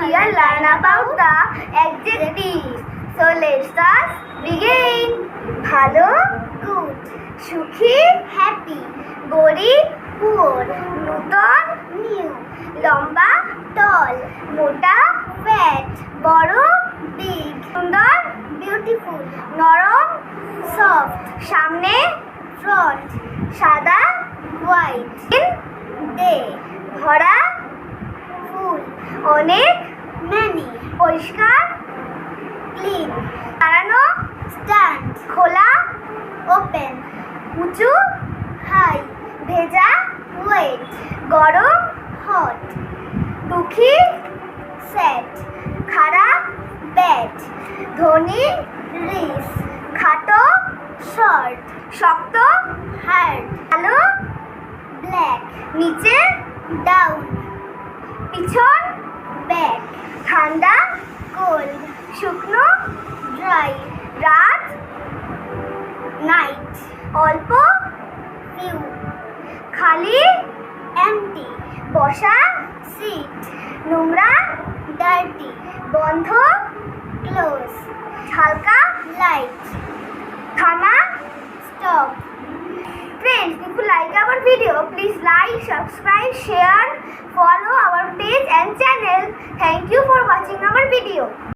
here learn about the adjectives. So let's us begin. ভালো good, সুখী happy, গরিব poor, নূতন new, লম্বা tall, মোটা fat, বড় big, সুন্দর beautiful, নরম soft, সামনে front, সাদা white, day, ভরা ফুল, অনেক many, পরিষ্কার ক্লিন, দাঁড়ানো স্ট্যান্ড, খোলা ওপেন, উঁচু হাই, ভেজা ওয়েট, গরম হট, দুঃখী স্যাড, খারাপ ব্যাড, ধনী রিচ, খাটো শর্ট, শক্ত হার্ড, কালো ব্ল্যাক, নিচে ডাউন, পিছন ব্যাক, ঠান্ডা কোল্ড, শুকনো ড্রাই, রাত নাইট, অল্প ফিউ, খালি এমটি, বসা সিট, নোংরা ডার্টি, বন্ধ ক্লোজ, হালকা লাইট, থামা stop. Friends, if you like our video, please like, subscribe, share, follow our page and channel. Thank you for watching our video.